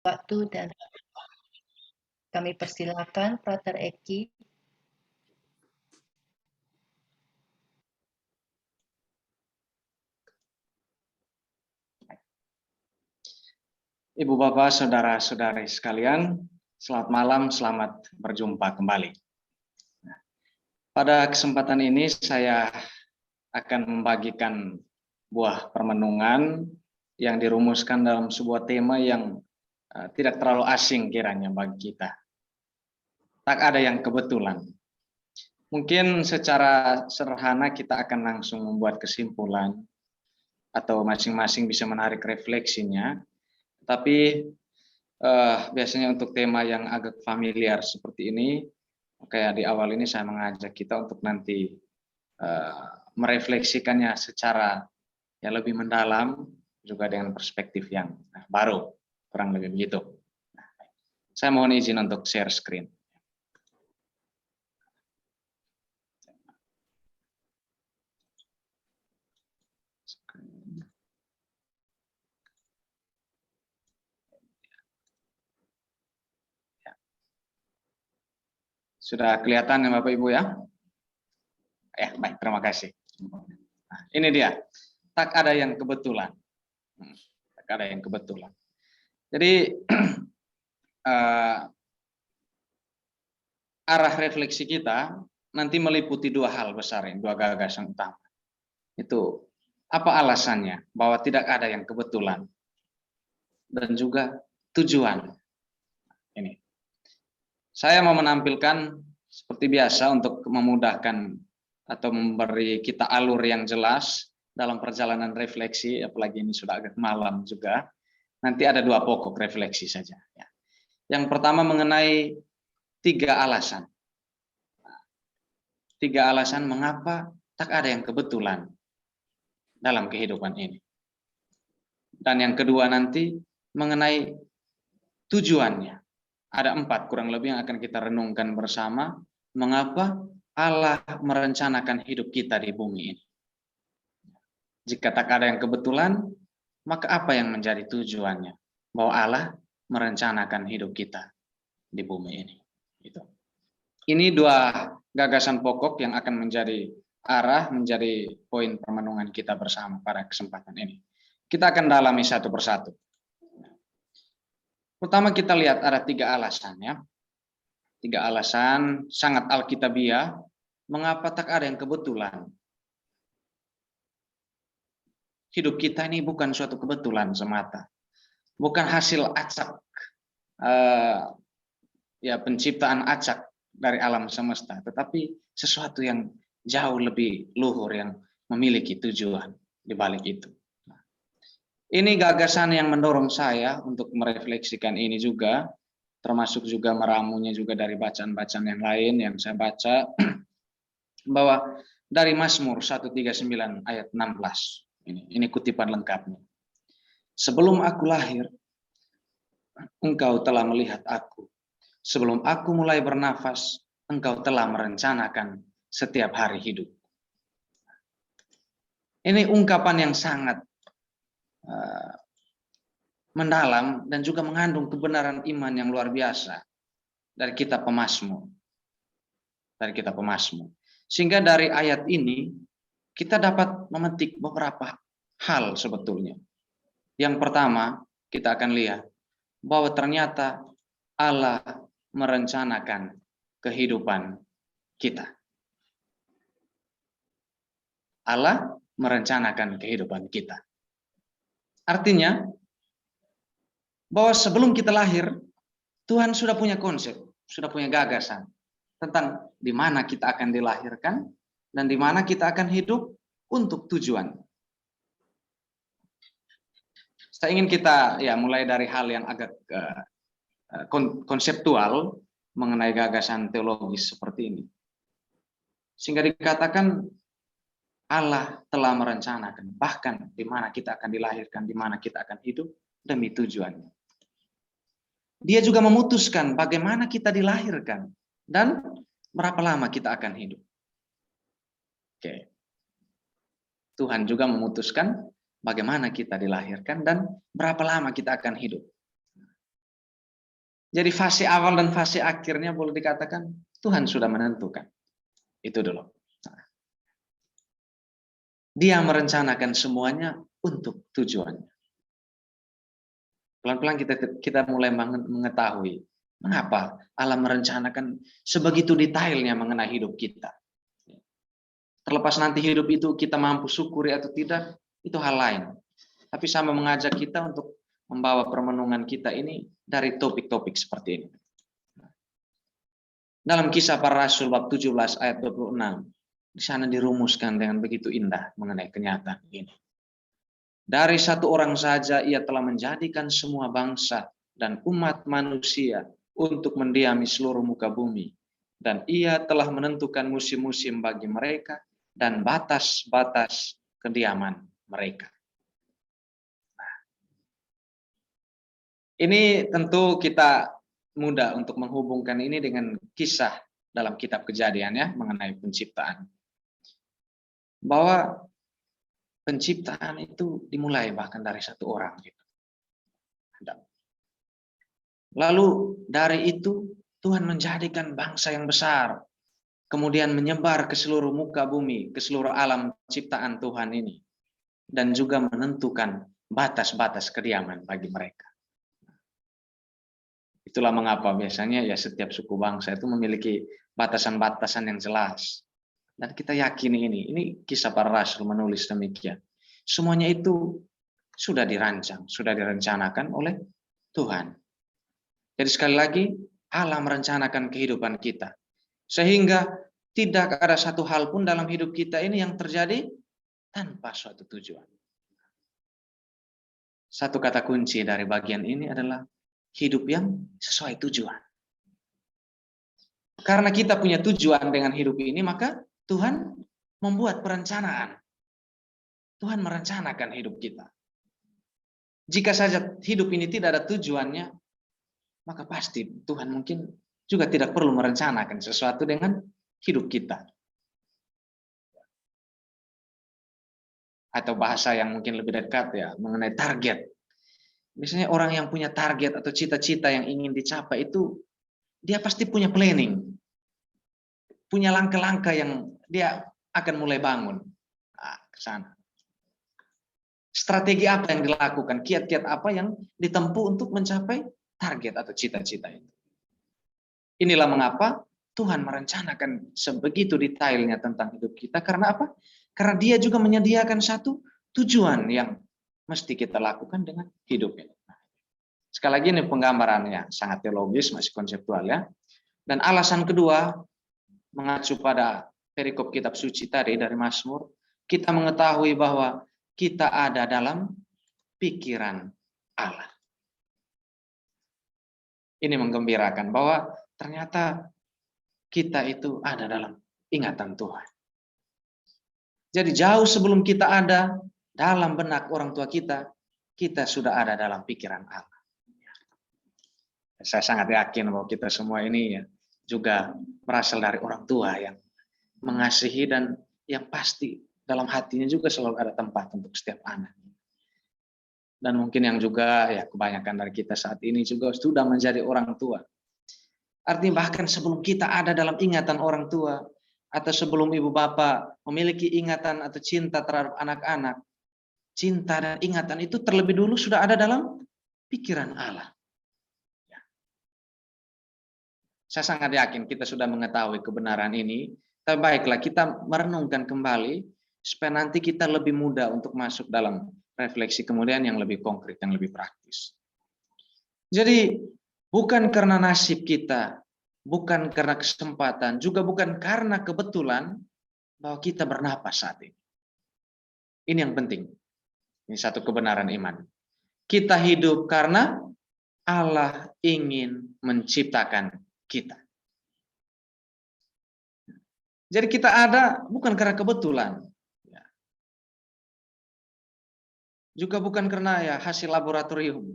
waktu dan kami persilakan Frater Eki. Ibu Bapak, Saudara-saudari sekalian, selamat malam, selamat berjumpa kembali. Pada kesempatan ini saya akan membagikan buah permenungan yang dirumuskan dalam sebuah tema yang tidak terlalu asing kiranya bagi kita. Tak ada yang kebetulan. Mungkin secara sederhana kita akan langsung membuat kesimpulan atau masing-masing bisa menarik refleksinya. Tapi biasanya untuk tema yang agak familiar seperti ini, kayak di awal ini saya mengajak kita untuk nanti merefleksikannya secara yang lebih mendalam, juga dengan perspektif yang baru, kurang lebih begitu. Saya mohon izin untuk share screen. Sudah kelihatan ya Bapak Ibu ya? Ya, baik, terima kasih. Nah, ini dia, tak ada yang kebetulan. Tak ada yang kebetulan. Jadi arah refleksi kita nanti meliputi dua hal besar, dua gagasan utama. Itu apa alasannya bahwa tidak ada yang kebetulan dan juga tujuan. Ini saya mau menampilkan seperti biasa untuk memudahkan atau memberi kita alur yang jelas dalam perjalanan refleksi, apalagi ini sudah agak malam juga. Nanti ada dua pokok refleksi saja. Yang pertama mengenai tiga alasan. Tiga alasan mengapa tak ada yang kebetulan dalam kehidupan ini. Dan yang kedua nanti mengenai tujuannya. Ada 4 kurang lebih yang akan kita renungkan bersama. Mengapa Allah merencanakan hidup kita di bumi ini. Jika tak ada yang kebetulan, maka apa yang menjadi tujuannya? Bahwa Allah merencanakan hidup kita di bumi ini. Ini dua gagasan pokok yang akan menjadi arah, menjadi poin permenungan kita bersama pada kesempatan ini. Kita akan dalami satu persatu. Pertama kita lihat ada 3 alasan ya. 3 alasan sangat alkitabiah mengapa tak ada yang kebetulan. Hidup kita ini bukan suatu kebetulan semata. Bukan hasil acak penciptaan acak dari alam semesta, tetapi sesuatu yang jauh lebih luhur yang memiliki tujuan di balik itu. Ini gagasan yang mendorong saya untuk merefleksikan ini juga, termasuk juga meramunya juga dari bacaan-bacaan yang lain yang saya baca, bahwa dari Mazmur 139 ayat 16, ini kutipan lengkapnya. Sebelum aku lahir, Engkau telah melihat aku. Sebelum aku mulai bernafas, Engkau telah merencanakan setiap hari hidup. Ini ungkapan yang sangat mendalam dan juga mengandung kebenaran iman yang luar biasa dari kitab Pemazmur. Sehingga dari ayat ini kita dapat memetik beberapa hal sebetulnya. Yang pertama, kita akan lihat bahwa ternyata Allah merencanakan kehidupan kita. Allah merencanakan kehidupan kita. Artinya bahwa sebelum kita lahir, Tuhan sudah punya konsep, sudah punya gagasan tentang di mana kita akan dilahirkan dan di mana kita akan hidup untuk tujuan. Saya ingin kita mulai dari hal yang agak konseptual mengenai gagasan teologis seperti ini. Sehingga dikatakan Allah telah merencanakan bahkan di mana kita akan dilahirkan, di mana kita akan hidup demi tujuannya. Dia juga memutuskan bagaimana kita dilahirkan dan berapa lama kita akan hidup. Oke. Tuhan juga memutuskan bagaimana kita dilahirkan dan berapa lama kita akan hidup. Jadi fase awal dan fase akhirnya boleh dikatakan Tuhan sudah menentukan. Itu dulu. Dia merencanakan semuanya untuk tujuannya. Pelan-pelan kita mulai mengetahui mengapa Allah merencanakan sebegitu detailnya mengenai hidup kita. Terlepas nanti hidup itu kita mampu syukuri atau tidak, itu hal lain. Tapi sama mengajak kita untuk membawa permenungan kita ini dari topik-topik seperti ini. Dalam Kisah Para Rasul bab 17 ayat 26, di sana dirumuskan dengan begitu indah mengenai kenyataan ini. Dari satu orang saja ia telah menjadikan semua bangsa dan umat manusia untuk mendiami seluruh muka bumi. Dan ia telah menentukan musim-musim bagi mereka dan batas-batas kediaman mereka. Nah, ini tentu kita mudah untuk menghubungkan ini dengan kisah dalam kitab Kejadian ya mengenai penciptaan. Bahwa penciptaan itu dimulai bahkan dari satu orang gitu. Lalu dari itu Tuhan menjadikan bangsa yang besar, kemudian menyebar ke seluruh muka bumi, ke seluruh alam ciptaan Tuhan ini, dan juga menentukan batas-batas kediaman bagi mereka. Itulah mengapa biasanya ya setiap suku bangsa itu memiliki batasan-batasan yang jelas. Dan kita yakini ini Kisah Para Rasul menulis demikian. Semuanya itu sudah dirancang, sudah direncanakan oleh Tuhan. Jadi sekali lagi, Allah merencanakan kehidupan kita. Sehingga tidak ada satu hal pun dalam hidup kita ini yang terjadi tanpa suatu tujuan. Satu kata kunci dari bagian ini adalah hidup yang sesuai tujuan. Karena kita punya tujuan dengan hidup ini, maka Tuhan membuat perencanaan. Tuhan merencanakan hidup kita. Jika saja hidup ini tidak ada tujuannya, maka pasti Tuhan mungkin juga tidak perlu merencanakan sesuatu dengan hidup kita. Atau bahasa yang mungkin lebih dekat ya, mengenai target. Biasanya orang yang punya target atau cita-cita yang ingin dicapai itu, dia pasti punya planning. Punya langkah-langkah yang dia akan mulai bangun. Nah, ke sana. Strategi apa yang dilakukan, kiat-kiat apa yang ditempuh untuk mencapai target atau cita-cita itu. Inilah mengapa Tuhan merencanakan sebegitu detailnya tentang hidup kita. Karena apa? Karena Dia juga menyediakan satu tujuan yang mesti kita lakukan dengan hidup ini. Sekali lagi ini penggambarannya sangat teologis, masih konseptual ya. Dan alasan kedua, mengacu pada perikop kitab suci tadi dari Mazmur, kita mengetahui bahwa kita ada dalam pikiran Allah. Ini menggembirakan bahwa ternyata kita itu ada dalam ingatan Tuhan. Jadi jauh sebelum kita ada dalam benak orang tua kita sudah ada dalam pikiran Allah. Saya sangat yakin bahwa kita semua ini ya juga berasal dari orang tua yang mengasihi dan yang pasti dalam hatinya juga selalu ada tempat untuk setiap anak. Dan mungkin yang juga ya kebanyakan dari kita saat ini juga sudah menjadi orang tua. Artinya bahkan sebelum kita ada dalam ingatan orang tua atau sebelum ibu bapak memiliki ingatan atau cinta terhadap anak-anak, cinta dan ingatan itu terlebih dulu sudah ada dalam pikiran Allah. Saya sangat yakin kita sudah mengetahui kebenaran ini, tapi baiklah kita merenungkan kembali supaya nanti kita lebih mudah untuk masuk dalam refleksi kemudian yang lebih konkret, yang lebih praktis. Jadi bukan karena nasib kita, bukan karena kesempatan, juga bukan karena kebetulan bahwa kita bernapas saat ini. Ini yang penting. Ini satu kebenaran iman. Kita hidup karena Allah ingin menciptakan kita. Jadi kita ada bukan karena kebetulan. Juga bukan karena ya hasil laboratorium.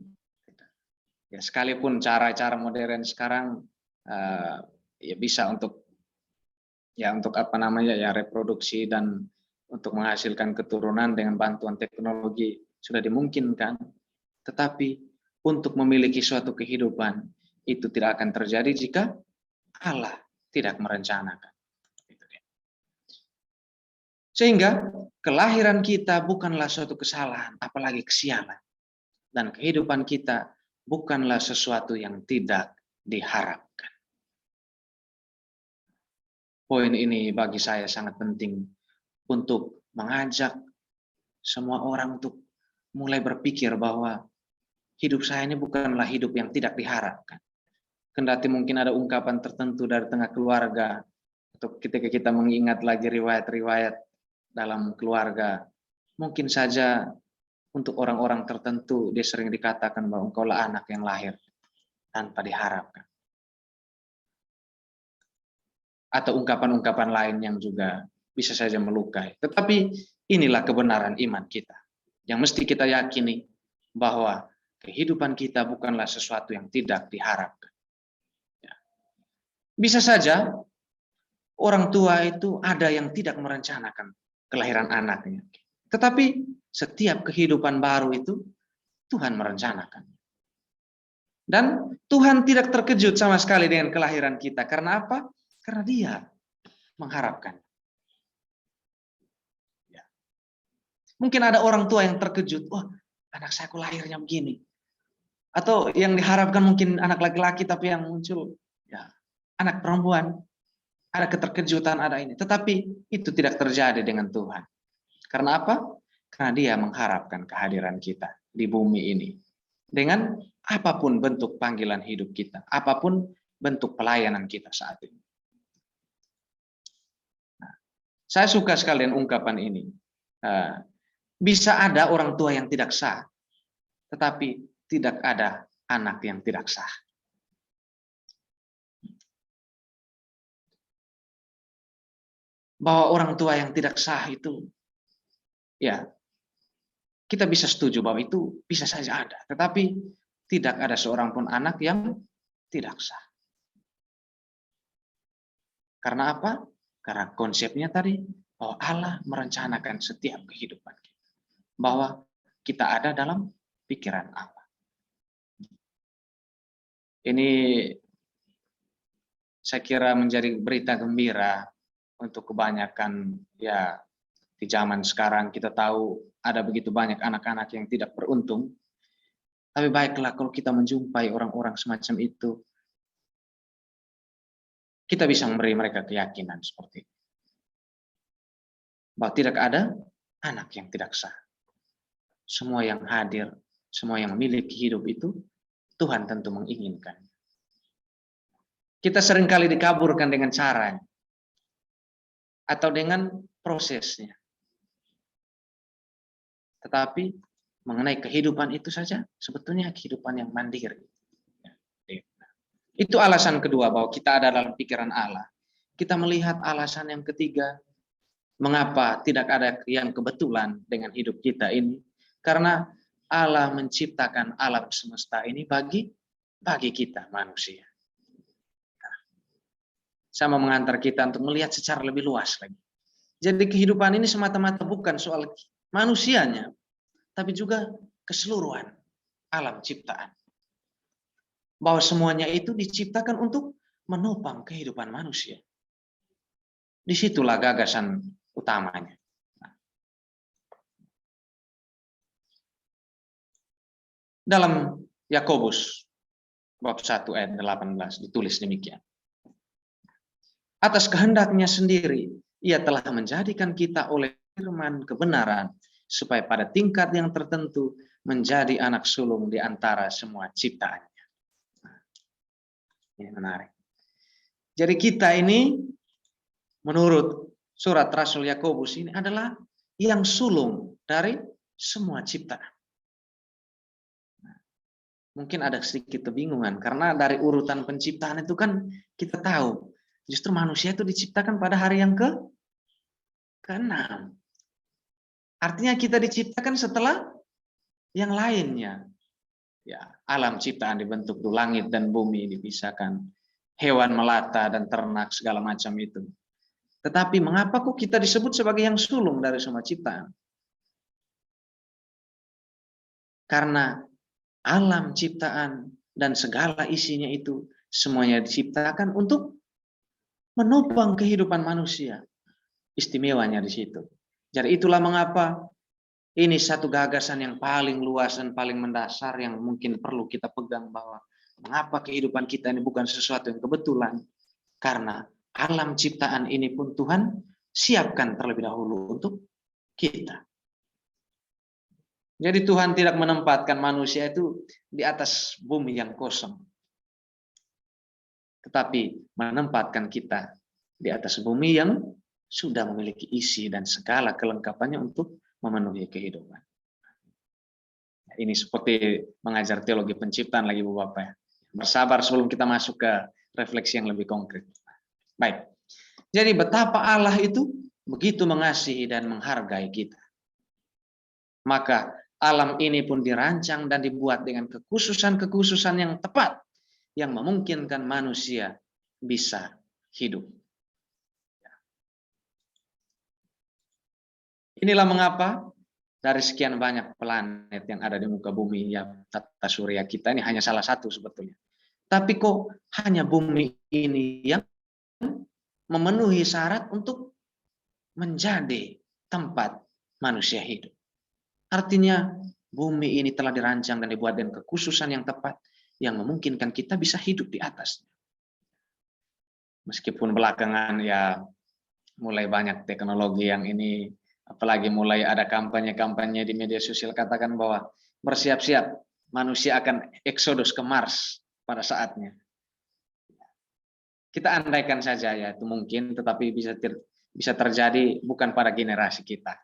Ya, sekalipun cara-cara modern sekarang ya bisa untuk apa namanya ya reproduksi dan untuk menghasilkan keturunan dengan bantuan teknologi sudah dimungkinkan. Tetapi untuk memiliki suatu kehidupan itu tidak akan terjadi jika Allah tidak merencanakan. Sehingga kelahiran kita bukanlah suatu kesalahan, apalagi kesialan. Dan kehidupan kita bukanlah sesuatu yang tidak diharapkan. Poin ini bagi saya sangat penting untuk mengajak semua orang untuk mulai berpikir bahwa hidup saya ini bukanlah hidup yang tidak diharapkan. Kendati mungkin ada ungkapan tertentu dari tengah keluarga, atau ketika kita mengingat lagi riwayat-riwayat dalam keluarga, mungkin saja untuk orang-orang tertentu dia sering dikatakan bahwa engkaulah anak yang lahir tanpa diharapkan. Atau ungkapan-ungkapan lain yang juga bisa saja melukai. Tetapi inilah kebenaran iman kita, yang mesti kita yakini bahwa kehidupan kita bukanlah sesuatu yang tidak diharapkan. Bisa saja orang tua itu ada yang tidak merencanakan kelahiran anaknya. Tetapi setiap kehidupan baru itu Tuhan merencanakan. Dan Tuhan tidak terkejut sama sekali dengan kelahiran kita. Karena apa? Karena Dia mengharapkan. Ya. Mungkin ada orang tua yang terkejut. Wah, anak saya kok lahirnya begini. Atau yang diharapkan mungkin anak laki-laki tapi yang muncul ya anak perempuan. Ada keterkejutan, ada ini. Tetapi itu tidak terjadi dengan Tuhan. Karena apa? Karena Dia mengharapkan kehadiran kita di bumi ini. Dengan apapun bentuk panggilan hidup kita. Apapun bentuk pelayanan kita saat ini. Nah, saya suka sekalian ungkapan ini. Bisa ada orang tua yang tidak sah. Tetapi tidak ada anak yang tidak sah. Bahwa orang tua yang tidak sah itu, ya, kita bisa setuju bahwa itu bisa saja ada. Tetapi tidak ada seorang pun anak yang tidak sah. Karena apa? Karena konsepnya tadi, bahwa Allah merencanakan setiap kehidupan kita. Bahwa kita ada dalam pikiran Allah. Ini saya kira menjadi berita gembira untuk kebanyakan ya di zaman sekarang. Kita tahu ada begitu banyak anak-anak yang tidak beruntung. Tapi baiklah kalau kita menjumpai orang-orang semacam itu, kita bisa memberi mereka keyakinan seperti itu. Bahwa tidak ada anak yang tidak sah. Semua yang hadir, semua yang memiliki hidup itu, Tuhan tentu menginginkan. Kita seringkali dikaburkan dengan caranya. Atau dengan prosesnya. Tetapi mengenai kehidupan itu saja, sebetulnya kehidupan yang mandiri. Itu alasan kedua bahwa kita ada dalam pikiran Allah. Kita melihat alasan yang ketiga, mengapa tidak ada yang kebetulan dengan hidup kita ini. Karena Allah menciptakan alam semesta ini bagi kita manusia. Sama mengantar kita untuk melihat secara lebih luas lagi. Jadi kehidupan ini semata-mata bukan soal manusianya, tapi juga keseluruhan alam ciptaan. Bahwa semuanya itu diciptakan untuk menopang kehidupan manusia. Disitulah gagasan utamanya. Dalam Yakobus bab 1 ayat 18 ditulis demikian. Atas kehendaknya sendiri, Ia telah menjadikan kita oleh firman kebenaran, supaya pada tingkat yang tertentu menjadi anak sulung di antara semua ciptaannya. Ini menarik. Jadi kita ini, menurut surat Rasul Yakobus ini adalah yang sulung dari semua ciptaan. Mungkin ada sedikit kebingungan, karena dari urutan penciptaan itu kan kita tahu, justru manusia itu diciptakan pada hari yang ke-6. Artinya kita diciptakan setelah yang lainnya. Ya, alam ciptaan dibentuk tuh, langit dan bumi dipisahkan, hewan melata dan ternak segala macam itu. Tetapi mengapa kok kita disebut sebagai yang sulung dari semua ciptaan? Karena alam ciptaan dan segala isinya itu semuanya diciptakan untuk menopang kehidupan manusia. Istimewanya di situ. Jadi itulah mengapa ini satu gagasan yang paling luas dan paling mendasar yang mungkin perlu kita pegang, bahwa mengapa kehidupan kita ini bukan sesuatu yang kebetulan. Karena alam ciptaan ini pun Tuhan siapkan terlebih dahulu untuk kita. Jadi Tuhan tidak menempatkan manusia itu di atas bumi yang kosong, tetapi menempatkan kita di atas bumi yang sudah memiliki isi dan segala kelengkapannya untuk memenuhi kehidupan. Ini seperti mengajar teologi penciptaan lagi Bu Bapak ya. Bersabar sebelum kita masuk ke refleksi yang lebih konkret. Baik. Jadi betapa Allah itu begitu mengasihi dan menghargai kita. Maka alam ini pun dirancang dan dibuat dengan kekhususan-kekhususan yang tepat yang memungkinkan manusia bisa hidup. Inilah mengapa dari sekian banyak planet yang ada di muka bumi, ya tata surya kita ini hanya salah satu sebetulnya. Tapi kok hanya bumi ini yang memenuhi syarat untuk menjadi tempat manusia hidup. Artinya bumi ini telah dirancang dan dibuat dengan kekhususan yang tepat yang memungkinkan kita bisa hidup di atasnya. Meskipun belakangan ya mulai banyak teknologi yang ini, apalagi mulai ada kampanye-kampanye di media sosial katakan bahwa bersiap-siap manusia akan eksodus ke Mars pada saatnya. Kita andaikan saja ya itu mungkin, tetapi bisa terjadi bukan pada generasi kita.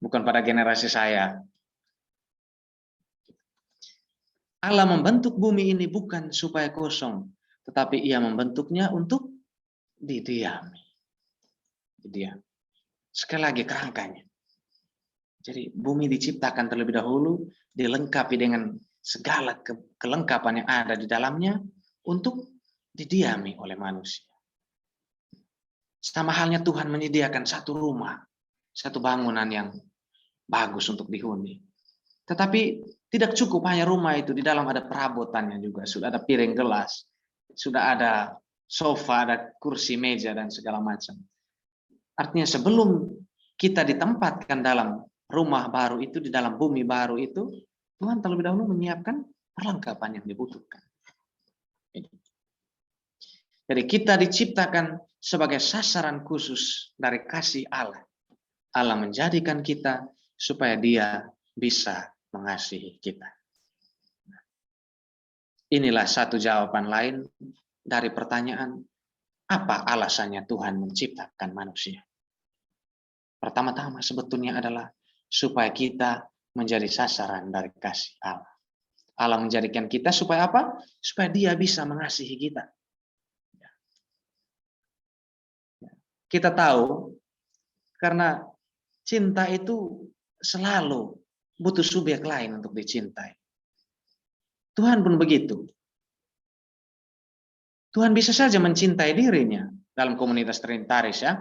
Bukan pada generasi saya. Allah membentuk bumi ini bukan supaya kosong, tetapi Ia membentuknya untuk didiami. Sekali lagi kerangkanya. Jadi bumi diciptakan terlebih dahulu, dilengkapi dengan segala kelengkapan yang ada di dalamnya untuk didiami oleh manusia. Sama halnya Tuhan menyediakan satu rumah, satu bangunan yang bagus untuk dihuni. Tetapi tidak cukup hanya rumah itu, di dalam ada perabotannya juga, sudah ada piring gelas, sudah ada sofa, ada kursi, meja, dan segala macam. Artinya sebelum kita ditempatkan dalam rumah baru itu, di dalam bumi baru itu, Tuhan terlebih dahulu menyiapkan perlengkapan yang dibutuhkan. Jadi kita diciptakan sebagai sasaran khusus dari kasih Allah. Allah menjadikan kita supaya Dia bisa mengasihi kita. Inilah satu jawaban lain dari pertanyaan, apa alasannya Tuhan menciptakan manusia? Pertama-tama sebetulnya adalah supaya kita menjadi sasaran dari kasih Allah. Allah menjadikan kita supaya apa? Supaya Dia bisa mengasihi kita. Kita tahu, karena cinta itu selalu butuh subjek lain untuk dicintai. Tuhan pun begitu. Tuhan bisa saja mencintai dirinya dalam komunitas Trinitaris ya.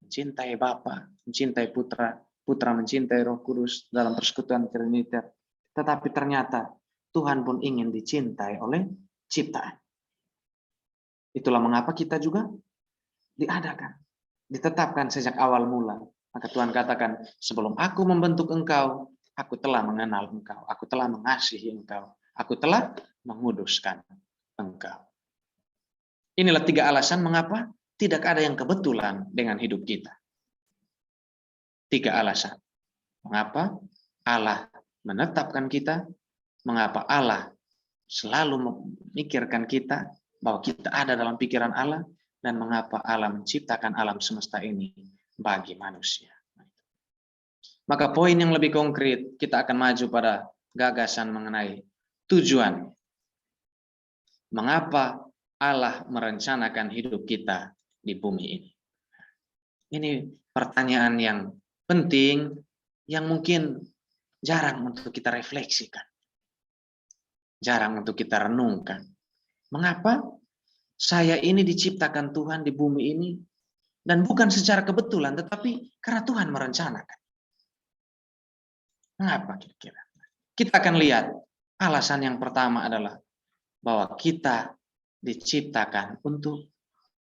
Mencintai Bapa, mencintai Putra, Putra mencintai Roh Kudus dalam persekutuan Triniter. Tetapi ternyata Tuhan pun ingin dicintai oleh ciptaan. Itulah mengapa kita juga diadakan, ditetapkan sejak awal mula. Maka Tuhan katakan, sebelum aku membentuk engkau, aku telah mengenal engkau, aku telah mengasihi engkau, aku telah menguduskan engkau. Inilah 3 alasan mengapa tidak ada yang kebetulan dengan hidup kita. 3 alasan. Mengapa Allah menetapkan kita, mengapa Allah selalu memikirkan kita, bahwa kita ada dalam pikiran Allah, dan mengapa Allah menciptakan alam semesta ini bagi manusia. Maka poin yang lebih konkret, kita akan maju pada gagasan mengenai tujuan. Mengapa Allah merencanakan hidup kita di bumi ini? Ini pertanyaan yang penting, yang mungkin jarang untuk kita refleksikan. Jarang untuk kita renungkan. Mengapa saya ini diciptakan Tuhan di bumi ini, dan bukan secara kebetulan, tetapi karena Tuhan merencanakan. Mengapa kira-kira? Kita akan lihat Alasan yang pertama adalah bahwa kita diciptakan untuk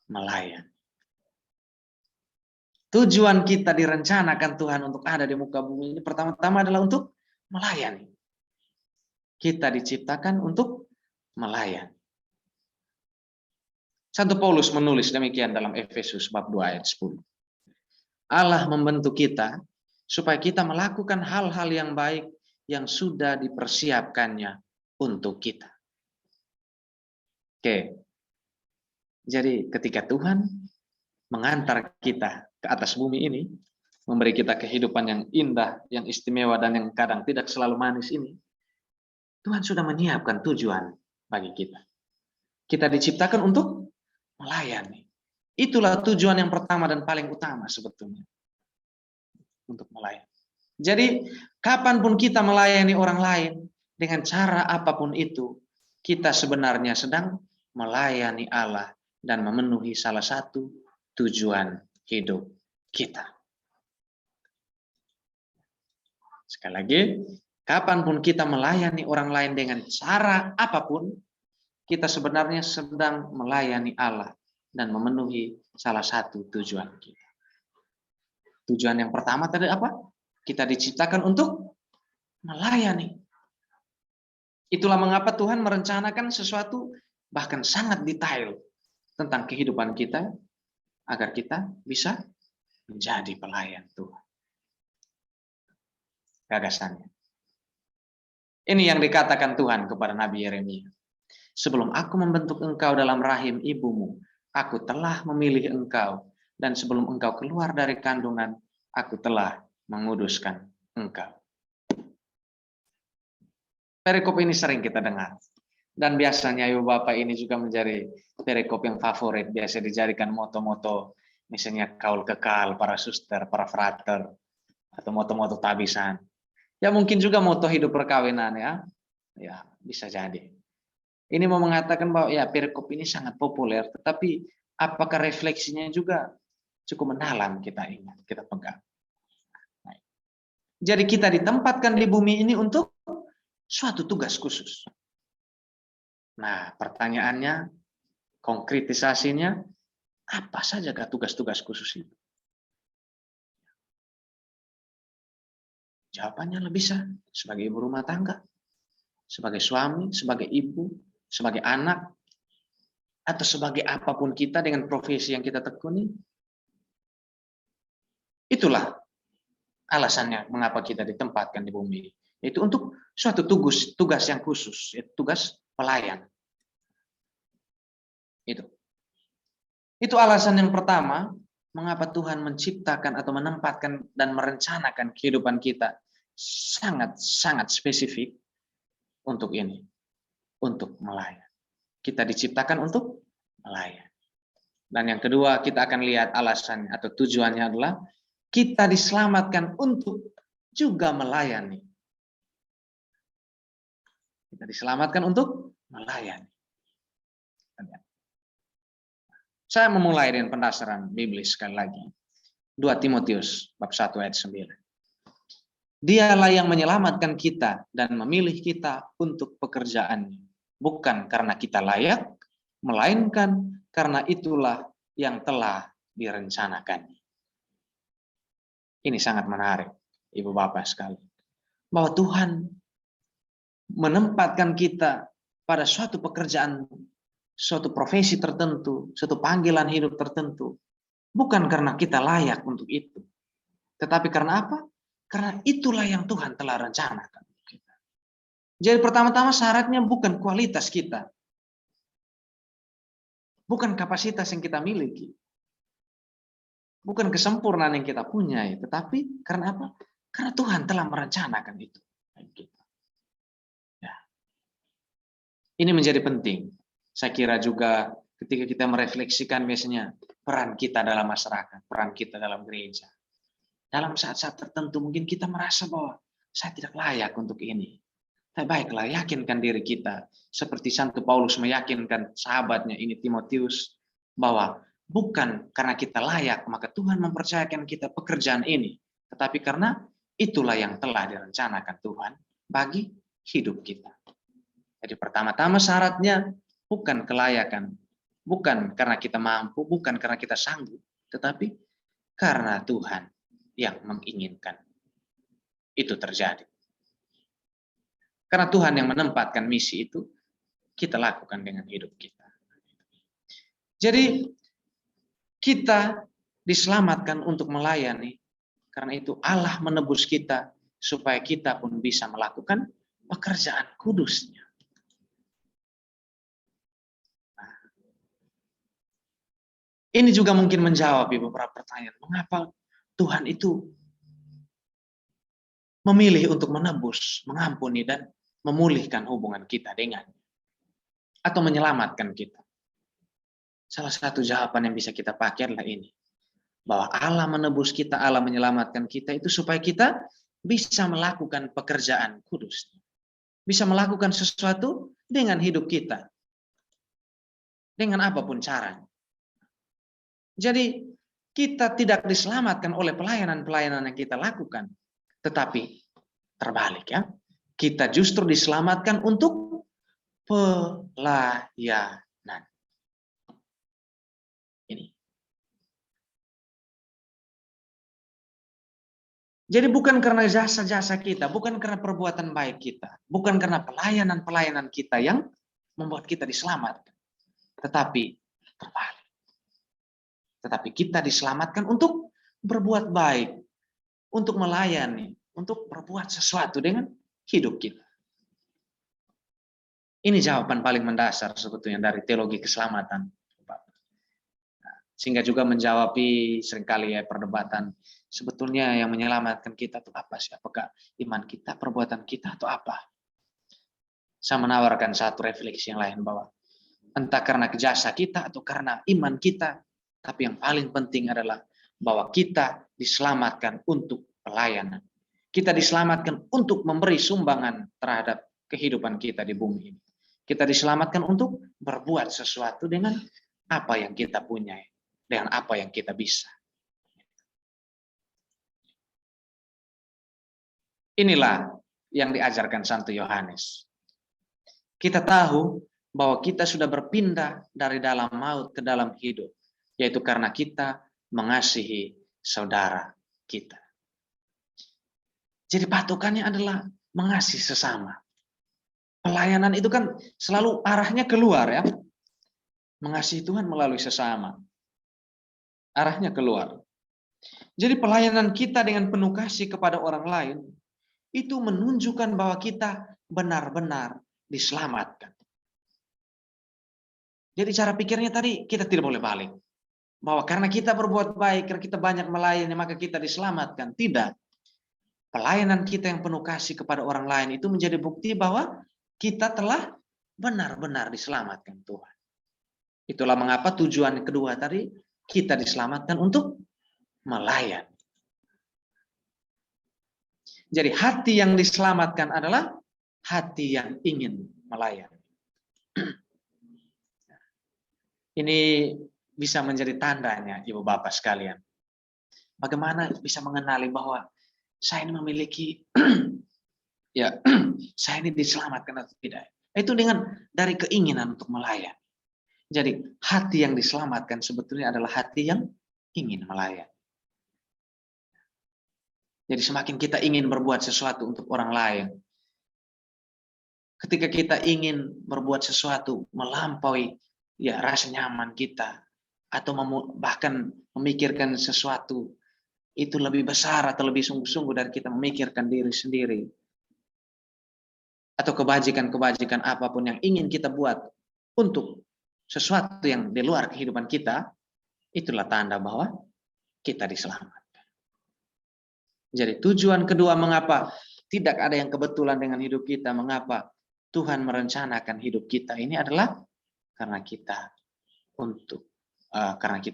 melayani. Tujuan kita direncanakan Tuhan untuk ada di muka bumi ini pertama-tama adalah untuk melayani. Kita diciptakan untuk melayani. Santo Paulus menulis demikian dalam Efesus bab 2 ayat 10. Allah membentuk kita supaya kita melakukan hal-hal yang baik yang sudah dipersiapkannya untuk kita. Oke. Jadi ketika Tuhan mengantar kita ke atas bumi ini, memberi kita kehidupan yang indah, yang istimewa, dan yang kadang tidak selalu manis ini, Tuhan sudah menyiapkan tujuan bagi kita. Kita diciptakan untuk melayani. Itulah tujuan yang pertama dan paling utama sebetulnya. Untuk melayani. Jadi, kapanpun kita melayani orang lain, dengan cara apapun itu, kita sebenarnya sedang melayani Allah dan memenuhi salah satu tujuan hidup kita. Sekali lagi, kapanpun kita melayani orang lain dengan cara apapun, kita sebenarnya sedang melayani Allah dan memenuhi salah satu tujuan kita. Tujuan yang pertama tadi apa? Kita diciptakan untuk melayani. Itulah mengapa Tuhan merencanakan sesuatu bahkan sangat detail tentang kehidupan kita agar kita bisa menjadi pelayan Tuhan. Gagasannya. Ini yang dikatakan Tuhan kepada Nabi Yeremia. Sebelum aku membentuk engkau dalam rahim ibumu, aku telah memilih engkau, dan sebelum engkau keluar dari kandungan, aku telah menguduskan engkau. Perikop ini sering kita dengar. Dan biasanya Ibu Bapak ini juga menjadi perikop yang favorit. Biasa dijadikan moto-moto, misalnya kaul kekal, para suster, para frater, atau moto-moto tabisan. Ya mungkin juga moto hidup perkawinan ya. Ya, bisa jadi. Ini mau mengatakan bahwa ya perikop ini sangat populer, tetapi apakah refleksinya juga cukup mendalam kita ingat, kita pegang. Nah, jadi kita ditempatkan di bumi ini untuk suatu tugas khusus. Nah, pertanyaannya, konkretisasinya, apa saja tugas-tugas khusus itu? Jawabannya bisa sebagai ibu rumah tangga, sebagai suami, sebagai ibu, sebagai anak, atau sebagai apapun kita dengan profesi yang kita tekuni. Itulah alasannya mengapa kita ditempatkan di bumi. Itu untuk suatu tugas yang khusus, yaitu tugas pelayan. Itu alasan yang pertama, mengapa Tuhan menciptakan atau menempatkan dan merencanakan kehidupan kita sangat spesifik untuk ini, untuk melayani. Kita diciptakan untuk melayani. Dan yang kedua, kita akan lihat alasannya atau tujuannya adalah kita diselamatkan untuk juga melayani. Kita diselamatkan untuk melayani. Saya memulai dengan pendasaran biblis sekali lagi. 2 Timotius bab 1 ayat 9. Dialah yang menyelamatkan kita dan memilih kita untuk pekerjaannya. Bukan karena kita layak, melainkan karena itulah yang telah direncanakan. Ini sangat menarik, Ibu Bapak sekalian. Bahwa Tuhan menempatkan kita pada suatu pekerjaan, suatu profesi tertentu, suatu panggilan hidup tertentu. Bukan karena kita layak untuk itu. Tetapi karena apa? Karena itulah yang Tuhan telah rencanakan. Jadi pertama-tama syaratnya bukan kualitas kita. Bukan kapasitas yang kita miliki. Bukan kesempurnaan yang kita punya. Tetapi karena apa? Karena Tuhan telah merencanakan itu. Ya. Ini menjadi penting. Saya kira juga ketika kita merefleksikan misalnya peran kita dalam masyarakat, peran kita dalam gereja. Dalam saat-saat tertentu mungkin kita merasa bahwa saya tidak layak untuk ini. Tapi baiklah, yakinkan diri kita. Seperti Santo Paulus meyakinkan sahabatnya ini Timotius, bahwa bukan karena kita layak, maka Tuhan mempercayakan kita pekerjaan ini. Tetapi karena itulah yang telah direncanakan Tuhan bagi hidup kita. Jadi pertama-tama syaratnya bukan kelayakan, bukan karena kita mampu, bukan karena kita sanggup, tetapi karena Tuhan yang menginginkan itu terjadi. Karena Tuhan yang menempatkan misi itu, kita lakukan dengan hidup kita. Jadi kita diselamatkan untuk melayani, karena itu Allah menebus kita supaya kita pun bisa melakukan pekerjaan kudus-Nya. Ini juga mungkin menjawab beberapa pertanyaan. Mengapa Tuhan itu memilih untuk menebus, mengampuni, dan memulihkan hubungan kita dengan, atau menyelamatkan kita? Salah satu jawaban yang bisa kita pakai adalah ini. Bahwa Allah menebus kita, Allah menyelamatkan kita itu supaya kita bisa melakukan pekerjaan kudus. Bisa melakukan sesuatu dengan hidup kita. Dengan apapun caranya. Jadi kita tidak diselamatkan oleh pelayanan-pelayanan yang kita lakukan. Tetapi terbalik ya. Kita justru diselamatkan untuk pelayanan. Ini. Jadi bukan karena jasa-jasa kita, bukan karena perbuatan baik kita, bukan karena pelayanan-pelayanan kita yang membuat kita diselamatkan. Tetapi terbalik. Tetapi kita diselamatkan untuk berbuat baik, untuk melayani, untuk berbuat sesuatu dengan hidup kita. Ini jawaban paling mendasar sebetulnya dari teologi keselamatan. Sehingga juga menjawab seringkali ya perdebatan, sebetulnya yang menyelamatkan kita itu apa sih? Apakah iman kita, perbuatan kita, atau apa? Saya menawarkan satu refleksi yang lain bahwa entah karena jasa kita atau karena iman kita, tapi yang paling penting adalah bahwa kita diselamatkan untuk pelayanan. Kita diselamatkan untuk memberi sumbangan terhadap kehidupan kita di bumi ini. Kita diselamatkan untuk berbuat sesuatu dengan apa yang kita punya, dengan apa yang kita bisa. Inilah yang diajarkan Santo Yohanes. Kita tahu bahwa kita sudah berpindah dari dalam maut ke dalam hidup, yaitu karena kita mengasihi saudara kita. Jadi patokannya adalah mengasihi sesama. Pelayanan itu kan selalu arahnya keluar ya. Mengasihi Tuhan melalui sesama. Arahnya keluar. Jadi pelayanan kita dengan penuh kasih kepada orang lain itu menunjukkan bahwa kita benar-benar diselamatkan. Jadi cara pikirnya tadi kita tidak boleh balik. Bahwa karena kita berbuat baik, karena kita banyak melayani, maka kita diselamatkan. Tidak. Pelayanan kita yang penuh kasih kepada orang lain itu menjadi bukti bahwa kita telah benar-benar diselamatkan Tuhan. Itulah mengapa tujuan kedua tadi, kita diselamatkan untuk melayani. Jadi hati yang diselamatkan adalah hati yang ingin melayani. Ini bisa menjadi tandanya, Ibu Bapak sekalian. Bagaimana bisa mengenali bahwa saya ini memiliki, ya, saya ini diselamatkan atau tidak? Itu dari keinginan untuk melayani. Jadi hati yang diselamatkan sebetulnya adalah hati yang ingin melayani. Jadi semakin kita ingin berbuat sesuatu untuk orang lain, ketika kita ingin berbuat sesuatu melampaui ya rasa nyaman kita, atau bahkan memikirkan sesuatu itu lebih besar atau lebih sungguh-sungguh dari kita memikirkan diri sendiri, atau kebajikan-kebajikan apapun yang ingin kita buat untuk sesuatu yang di luar kehidupan kita, itulah tanda bahwa kita diselamatkan. Jadi tujuan kedua mengapa tidak ada yang kebetulan dengan hidup kita, mengapa Tuhan merencanakan hidup kita ini adalah karena kita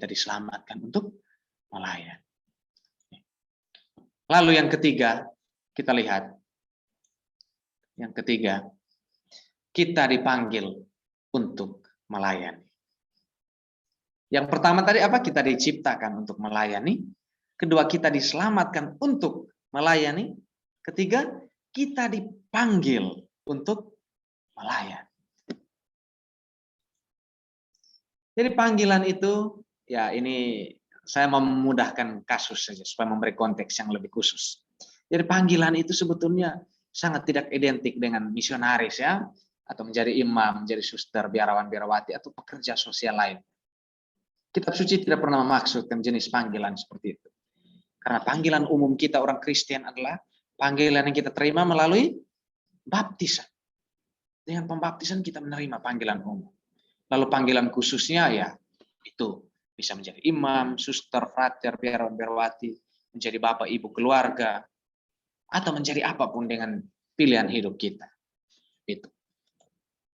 diselamatkan untuk melayani. Lalu yang ketiga, kita lihat. Yang ketiga, kita dipanggil untuk melayani. Yang pertama tadi apa? Kita diciptakan untuk melayani. Kedua, kita diselamatkan untuk melayani. Ketiga, kita dipanggil untuk melayani. Jadi panggilan itu, ya ini saya memudahkan kasus saja supaya memberi konteks yang lebih khusus. Jadi panggilan itu sebetulnya sangat tidak identik dengan misionaris ya, atau menjadi imam, menjadi suster, biarawan, biarawati, atau pekerja sosial lain. Kitab suci tidak pernah memaksudkan jenis panggilan seperti itu. Karena panggilan umum kita orang Kristen adalah panggilan yang kita terima melalui baptisan. Dengan pembaptisan kita menerima panggilan umum. Lalu panggilan khususnya ya itu bisa menjadi imam, suster, frater, biarawan, biarawati, menjadi bapak ibu keluarga, atau menjadi apapun dengan pilihan hidup kita. Itu.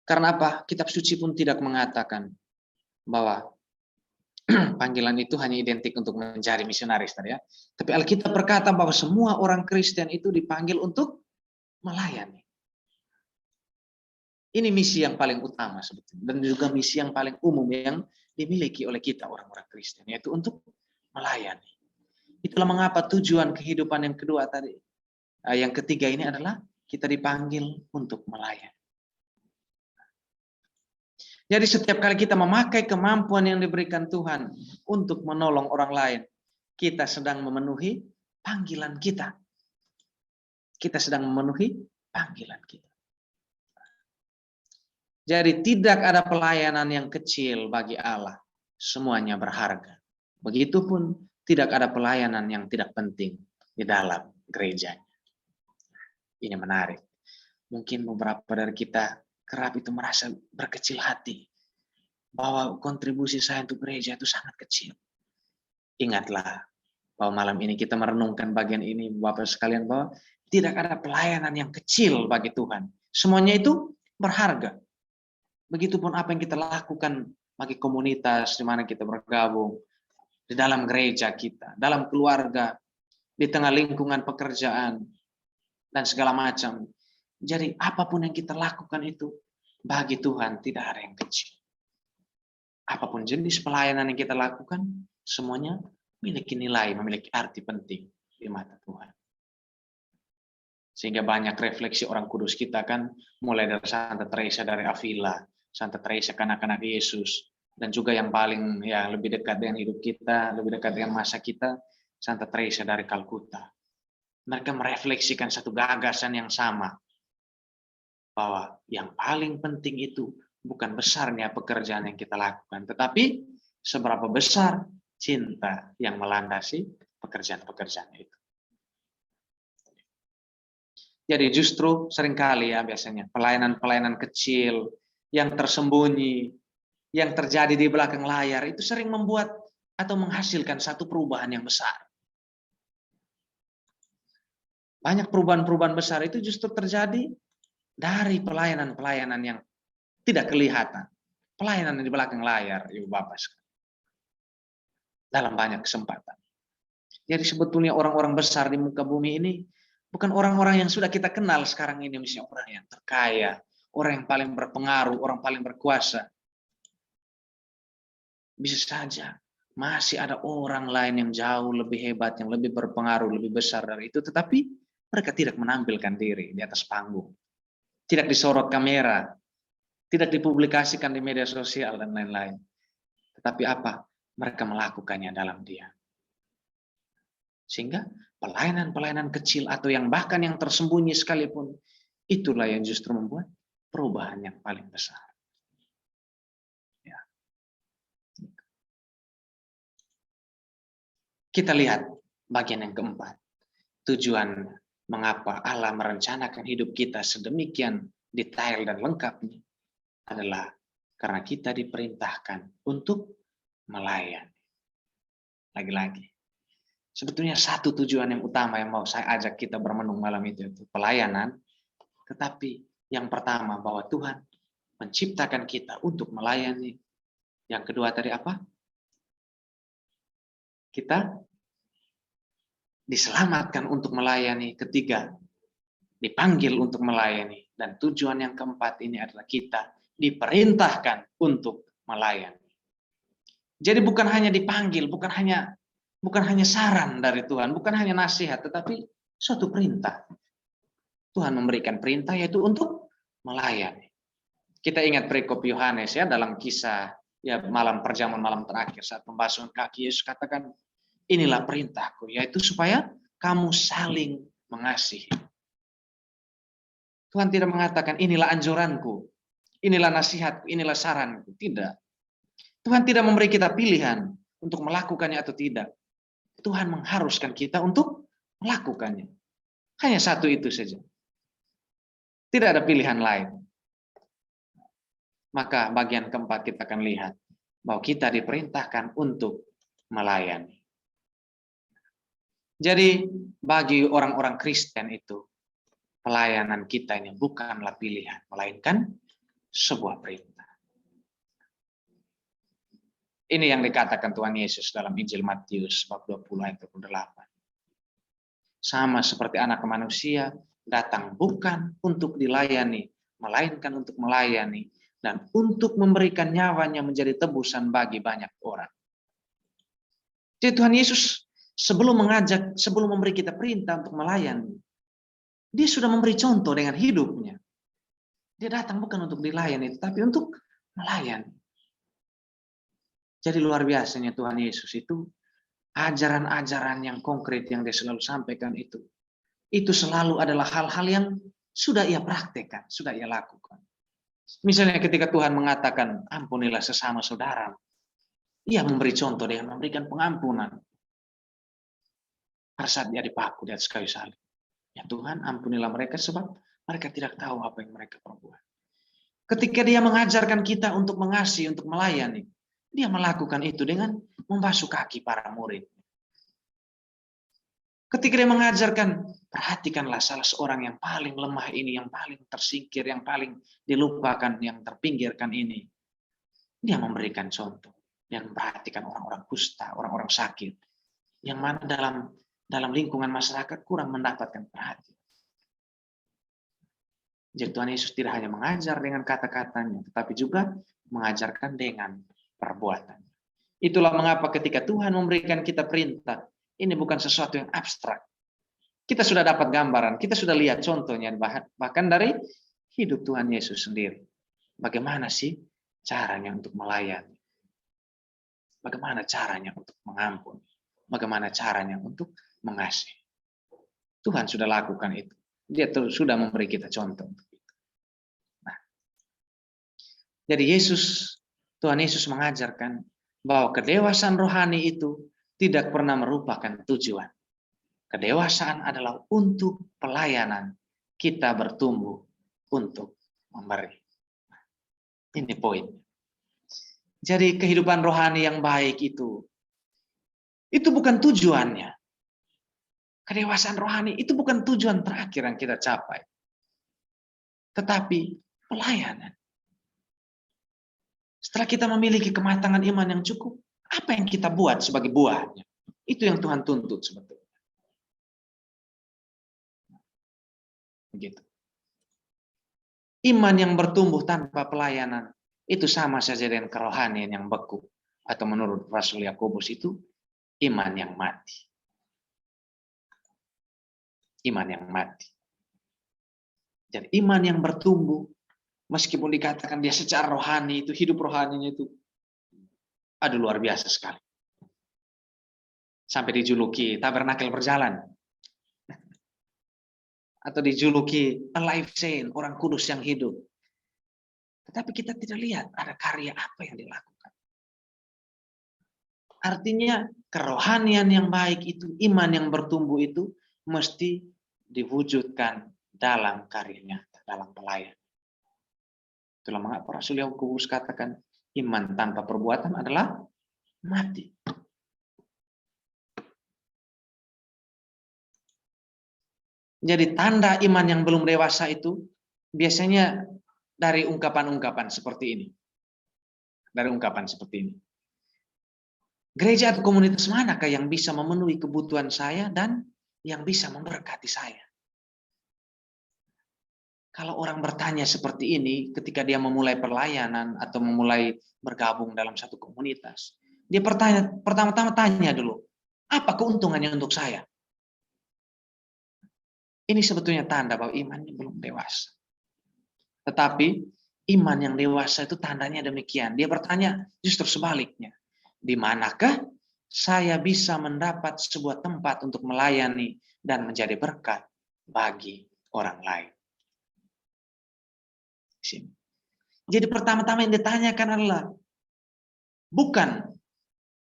Karena apa? Kitab suci pun tidak mengatakan bahwa panggilan itu hanya identik untuk menjadi misionaris tadi ya. Tapi Alkitab berkata bahwa semua orang Kristen itu dipanggil untuk melayani. Ini misi yang paling utama sebetulnya, dan juga misi yang paling umum yang dimiliki oleh kita orang-orang Kristen, yaitu untuk melayani. Itulah mengapa tujuan kehidupan yang kedua tadi, yang ketiga ini adalah kita dipanggil untuk melayani. Jadi setiap kali kita memakai kemampuan yang diberikan Tuhan untuk menolong orang lain, kita sedang memenuhi panggilan kita. Kita sedang memenuhi panggilan kita. Jadi tidak ada pelayanan yang kecil bagi Allah. Semuanya berharga. Begitupun tidak ada pelayanan yang tidak penting di dalam gerejanya. Ini menarik. Mungkin beberapa dari kita kerap itu merasa berkecil hati. Bahwa kontribusi saya untuk gereja itu sangat kecil. Ingatlah bahwa malam ini kita merenungkan bagian ini Bapak sekalian, bahwa tidak ada pelayanan yang kecil bagi Tuhan. Semuanya itu berharga. Begitupun apa yang kita lakukan bagi komunitas di mana kita bergabung, di dalam gereja kita, dalam keluarga, di tengah lingkungan pekerjaan, dan segala macam. Jadi apapun yang kita lakukan itu, bagi Tuhan tidak ada yang kecil. Apapun jenis pelayanan yang kita lakukan, semuanya memiliki nilai, memiliki arti penting di mata Tuhan. Sehingga banyak refleksi orang kudus kita kan, mulai dari Santa Teresa dari Avila, Santa Teresa kanak-kanak Yesus, dan juga yang paling ya lebih dekat dengan hidup kita, lebih dekat dengan masa kita, Santa Teresa dari Kalkuta. Mereka merefleksikan satu gagasan yang sama, bahwa yang paling penting itu bukan besarnya pekerjaan yang kita lakukan, tetapi seberapa besar cinta yang melandasi pekerjaan-pekerjaan itu. Jadi justru seringkali ya biasanya pelayanan-pelayanan kecil yang tersembunyi, yang terjadi di belakang layar itu sering membuat atau menghasilkan satu perubahan yang besar. Banyak perubahan-perubahan besar itu justru terjadi dari pelayanan-pelayanan yang tidak kelihatan. Pelayanan di belakang layar, Ibu Bapak sekalian. Dalam banyak kesempatan. Jadi sebetulnya orang-orang besar di muka bumi ini bukan orang-orang yang sudah kita kenal sekarang ini, misalnya orang yang terkaya, orang yang paling berpengaruh, orang paling berkuasa. Bisa saja masih ada orang lain yang jauh lebih hebat, yang lebih berpengaruh, lebih besar dari itu, tetapi mereka tidak menampilkan diri di atas panggung. Tidak disorot kamera, tidak dipublikasikan di media sosial dan lain-lain. Tetapi apa? Mereka melakukannya dalam diam. Sehingga pelayanan-pelayanan kecil atau yang bahkan yang tersembunyi sekalipun, itulah yang justru membuat perubahan yang paling besar. Ya. Kita lihat bagian yang keempat. Tujuan mengapa Allah merencanakan hidup kita sedemikian detail dan lengkapnya adalah karena kita diperintahkan untuk melayani. Lagi-lagi. Sebetulnya satu tujuan yang utama yang mau saya ajak kita bermenung malam itu pelayanan. Tetapi yang pertama bahwa Tuhan menciptakan kita untuk melayani. Yang kedua tadi apa? Kita diselamatkan untuk melayani. Ketiga, dipanggil untuk melayani. Dan tujuan yang keempat ini adalah kita diperintahkan untuk melayani. Jadi bukan hanya dipanggil, bukan hanya saran dari Tuhan, bukan hanya nasihat, tetapi suatu perintah. Tuhan memberikan perintah yaitu untuk melayani. Kita ingat perikop Yohanes ya dalam kisah ya perjamuan malam terakhir saat pembasuhan kaki, Yesus katakan, inilah perintahku, yaitu supaya kamu saling mengasihi. Tuhan tidak mengatakan inilah anjuranku, inilah nasihatku, inilah saranku. Tidak. Tuhan tidak memberi kita pilihan untuk melakukannya atau tidak. Tuhan mengharuskan kita untuk melakukannya. Hanya satu itu saja. Tidak ada pilihan lain. Maka bagian keempat kita akan lihat bahwa kita diperintahkan untuk melayani. Jadi bagi orang-orang Kristen itu, pelayanan kita ini bukanlah pilihan, melainkan sebuah perintah. Ini yang dikatakan Tuhan Yesus dalam Injil Matius bab 20 ayat 28. Sama seperti anak manusia datang bukan untuk dilayani, melainkan untuk melayani dan untuk memberikan nyawanya menjadi tebusan bagi banyak orang. Jadi Tuhan Yesus sebelum memberi kita perintah untuk melayani, dia sudah memberi contoh dengan hidupnya. Dia datang bukan untuk dilayani, tapi untuk melayani. Jadi luar biasanya Tuhan Yesus itu, ajaran-ajaran yang konkret yang dia selalu sampaikan itu selalu adalah hal-hal yang sudah ia praktekkan, sudah ia lakukan. Misalnya ketika Tuhan mengatakan, ampunilah sesama saudara, ia memberi contoh dengan memberikan pengampunan. Pada saat dia dipaku di atas kayu salib. Ya Tuhan, ampunilah mereka sebab mereka tidak tahu apa yang mereka perbuat. Ketika dia mengajarkan kita untuk mengasihi, untuk melayani, dia melakukan itu dengan membasuh kaki para murid. Ketika dia mengajarkan, perhatikanlah salah seorang yang paling lemah ini, yang paling tersingkir, yang paling dilupakan, yang terpinggirkan ini. Dia memberikan contoh dan memperhatikan orang-orang kusta, orang-orang sakit, yang mana dalam lingkungan masyarakat kurang mendapatkan perhatian. Jadi Tuhan Yesus tidak hanya mengajar dengan kata-katanya, tetapi juga mengajarkan dengan perbuatan. Itulah mengapa ketika Tuhan memberikan kita perintah, ini bukan sesuatu yang abstrak. Kita sudah dapat gambaran, kita sudah lihat contohnya, bahkan dari hidup Tuhan Yesus sendiri. Bagaimana sih caranya untuk melayani? Bagaimana caranya untuk mengampuni? Bagaimana caranya untuk mengasihi? Tuhan sudah lakukan itu. Dia sudah memberi kita contoh untuk itu. Nah, jadi Tuhan Yesus mengajarkan bahwa kedewasaan rohani itu tidak pernah merupakan tujuan. Kedewasaan adalah untuk pelayanan, kita bertumbuh untuk memberi. Ini poin. Jadi kehidupan rohani yang baik itu bukan tujuannya. Kedewasaan rohani itu bukan tujuan terakhir yang kita capai. Tetapi pelayanan. Setelah kita memiliki kematangan iman yang cukup, apa yang kita buat sebagai buahnya? Itu yang Tuhan tuntut sebetulnya. Begitu. Iman yang bertumbuh tanpa pelayanan itu sama saja dengan kerohanian yang beku, atau menurut Rasul Yakobus itu iman yang mati. Iman yang mati. Dan iman yang bertumbuh, meskipun dikatakan dia secara rohani itu, hidup rohaninya itu luar biasa sekali. Sampai dijuluki tabernakel berjalan. Atau dijuluki alive saint, orang kudus yang hidup. Tetapi kita tidak lihat ada karya apa yang dilakukan. Artinya kerohanian yang baik itu, iman yang bertumbuh itu mesti diwujudkan dalam karya nyata, dalam pelayan. Itulah mengapa Rasul Yakobus katakan iman tanpa perbuatan adalah mati. Jadi tanda iman yang belum dewasa itu biasanya dari ungkapan-ungkapan seperti ini. Dari ungkapan seperti ini. Gereja atau komunitas manakah yang bisa memenuhi kebutuhan saya dan yang bisa memberkati saya? Kalau orang bertanya seperti ini ketika dia memulai pelayanan atau memulai bergabung dalam satu komunitas, dia pertama-tama tanya dulu, apa keuntungannya untuk saya? Ini sebetulnya tanda bahwa imannya belum dewasa. Tetapi iman yang dewasa itu tandanya demikian. Dia bertanya justru sebaliknya. Di manakah saya bisa mendapat sebuah tempat untuk melayani dan menjadi berkat bagi orang lain? Jadi pertama-tama yang ditanyakan adalah bukan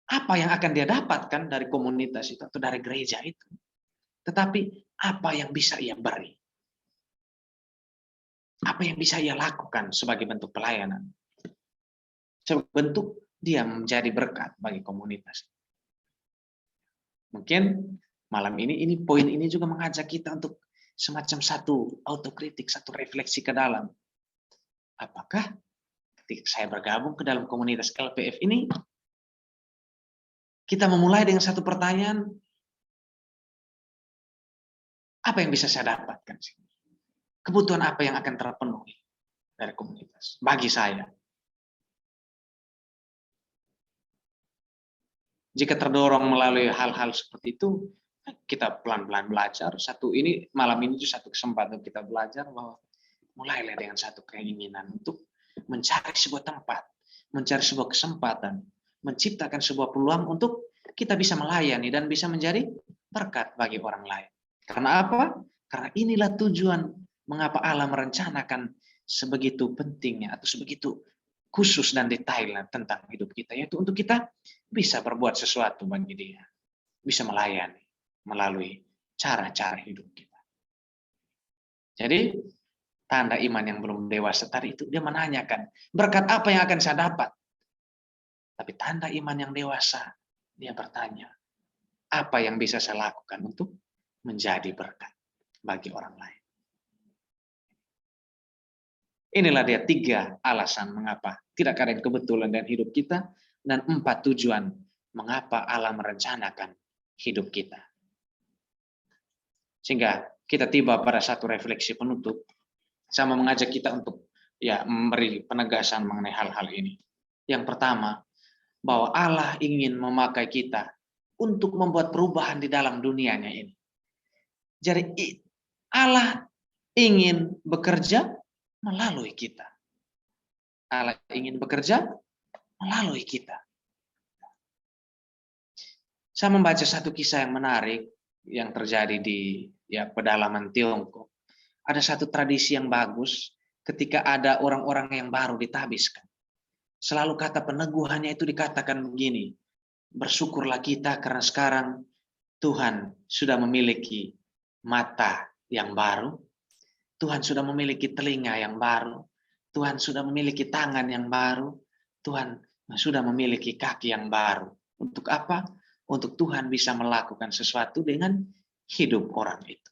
apa yang akan dia dapatkan dari komunitas itu atau dari gereja itu, tetapi apa yang bisa ia beri. Apa yang bisa ia lakukan sebagai bentuk pelayanan. Sebagai bentuk dia menjadi berkat bagi komunitas. Mungkin malam ini poin ini juga mengajak kita untuk semacam satu autokritik, satu refleksi ke dalam. Apakah ketika saya bergabung ke dalam komunitas LPF ini, kita memulai dengan satu pertanyaan, apa yang bisa saya dapatkan? Kebutuhan apa yang akan terpenuhi dari komunitas bagi saya? Jika terdorong melalui hal-hal seperti itu, kita pelan-pelan belajar. Malam ini itu satu kesempatan kita belajar bahwa mulailah dengan satu keinginan untuk mencari sebuah tempat, mencari sebuah kesempatan, menciptakan sebuah peluang untuk kita bisa melayani dan bisa menjadi berkat bagi orang lain. Karena apa? Karena inilah tujuan mengapa Allah merencanakan sebegitu pentingnya atau sebegitu khusus dan detail tentang hidup kita, yaitu untuk kita bisa berbuat sesuatu bagi Dia, bisa melayani melalui cara-cara hidup kita. Jadi tanda iman yang belum dewasa tadi itu dia menanyakan, berkat apa yang akan saya dapat? Tapi tanda iman yang dewasa, dia bertanya, apa yang bisa saya lakukan untuk menjadi berkat bagi orang lain? Inilah dia 3 alasan mengapa tidak ada kebetulan dalam hidup kita, dan 4 tujuan mengapa Allah merencanakan hidup kita. Sehingga kita tiba pada satu refleksi penutup, sama mengajak kita untuk memberi penegasan mengenai hal-hal ini. Yang pertama, bahwa Allah ingin memakai kita untuk membuat perubahan di dalam dunianya ini. Jadi Allah ingin bekerja melalui kita. Allah ingin bekerja melalui kita. Saya membaca satu kisah yang menarik yang terjadi di pedalaman Tiongkok. Ada satu tradisi yang bagus ketika ada orang-orang yang baru ditabiskan. Selalu kata peneguhannya itu dikatakan begini, bersyukurlah kita karena sekarang Tuhan sudah memiliki mata yang baru, Tuhan sudah memiliki telinga yang baru, Tuhan sudah memiliki tangan yang baru, Tuhan sudah memiliki kaki yang baru. Untuk apa? Untuk Tuhan bisa melakukan sesuatu dengan hidup orang itu.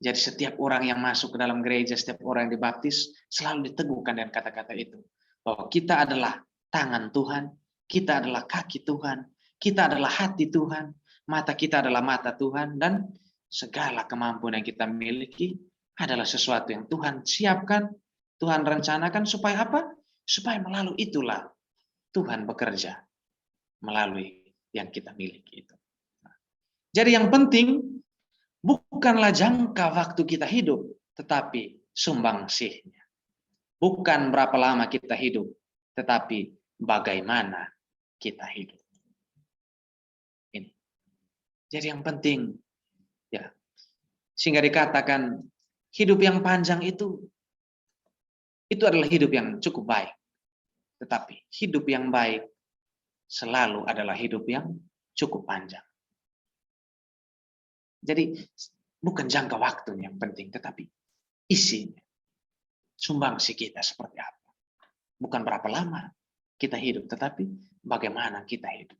Jadi setiap orang yang masuk ke dalam gereja, setiap orang yang dibaptis, selalu diteguhkan dengan kata-kata itu. Bahwa kita adalah tangan Tuhan, kita adalah kaki Tuhan, kita adalah hati Tuhan, mata kita adalah mata Tuhan, dan segala kemampuan yang kita miliki adalah sesuatu yang Tuhan siapkan, Tuhan rencanakan supaya apa? Supaya melalui itulah Tuhan bekerja melalui yang kita miliki itu. Jadi yang penting bukanlah jangka waktu kita hidup, tetapi sumbangsihnya. Bukan berapa lama kita hidup, tetapi bagaimana kita hidup. Ini. Jadi yang penting, sehingga dikatakan hidup yang panjang itu adalah hidup yang cukup baik. Tetapi hidup yang baik selalu adalah hidup yang cukup panjang. Jadi bukan jangka waktunya yang penting, tetapi isinya. Sumbangsi kita seperti apa. Bukan berapa lama kita hidup, tetapi bagaimana kita hidup.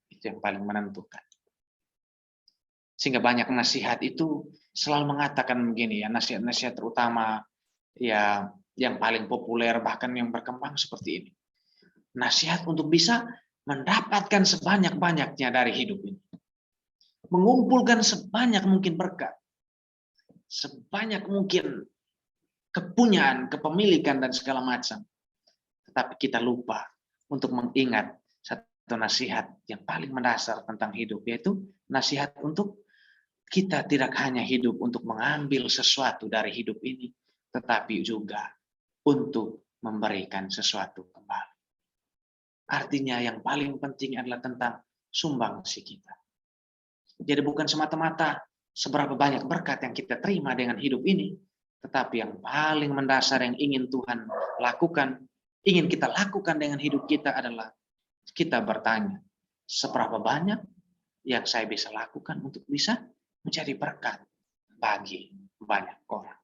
Itu yang paling menentukan. Sehingga banyak nasihat itu selalu mengatakan begini, nasihat-nasihat terutama yang paling populer bahkan yang berkembang seperti ini. Nasihat untuk bisa mendapatkan sebanyak-banyaknya dari hidup ini. Mengumpulkan sebanyak mungkin berkat. Sebanyak mungkin kepunyaan, kepemilikan, dan segala macam. Tetapi kita lupa untuk mengingat satu nasihat yang paling mendasar tentang hidup, yaitu nasihat untuk kita tidak hanya hidup untuk mengambil sesuatu dari hidup ini, tetapi juga untuk memberikan sesuatu kembali. Artinya yang paling penting adalah tentang sumbangsi kita. Jadi bukan semata-mata seberapa banyak berkat yang kita terima dengan hidup ini, tetapi yang paling mendasar yang ingin Tuhan lakukan, ingin kita lakukan dengan hidup kita adalah kita bertanya, seberapa banyak yang saya bisa lakukan untuk bisa menjadi berkat bagi banyak orang.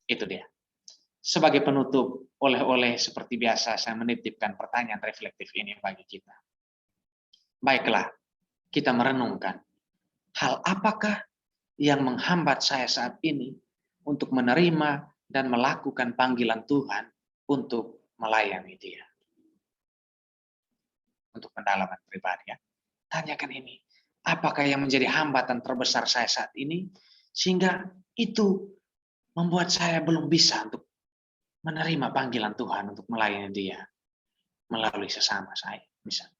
Itu dia. Sebagai penutup, oleh-oleh seperti biasa saya menitipkan pertanyaan reflektif ini bagi kita. Baiklah, kita merenungkan, hal apakah yang menghambat saya saat ini untuk menerima dan melakukan panggilan Tuhan untuk melayani Dia? Untuk pendalaman pribadi ya. Tanyakan ini, apakah yang menjadi hambatan terbesar saya saat ini, sehingga itu membuat saya belum bisa untuk menerima panggilan Tuhan untuk melayani Dia melalui sesama saya. Misalnya,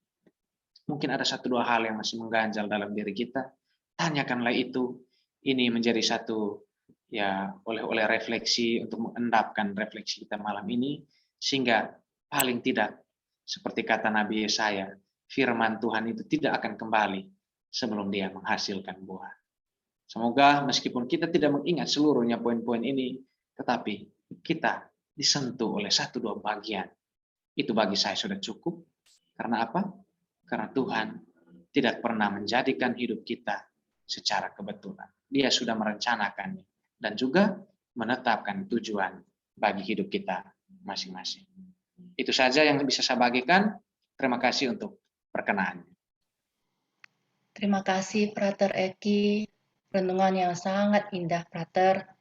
mungkin ada 1-2 hal yang masih mengganjal dalam diri kita. Tanyakanlah itu. Ini menjadi satu ya oleh refleksi untuk mengendapkan refleksi kita malam ini, sehingga paling tidak seperti kata Nabi Yesaya, firman Tuhan itu tidak akan kembali sebelum dia menghasilkan buah. Semoga meskipun kita tidak mengingat seluruhnya poin-poin ini, tetapi kita disentuh oleh 1-2 bagian. Itu bagi saya sudah cukup. Karena apa? Karena Tuhan tidak pernah menjadikan hidup kita secara kebetulan. Dia sudah merencanakannya dan juga menetapkan tujuan bagi hidup kita masing-masing. Itu saja yang bisa saya bagikan. Terima kasih untuk perkenaannya. Terima kasih Frater Eki. Renungan yang sangat indah, Frater.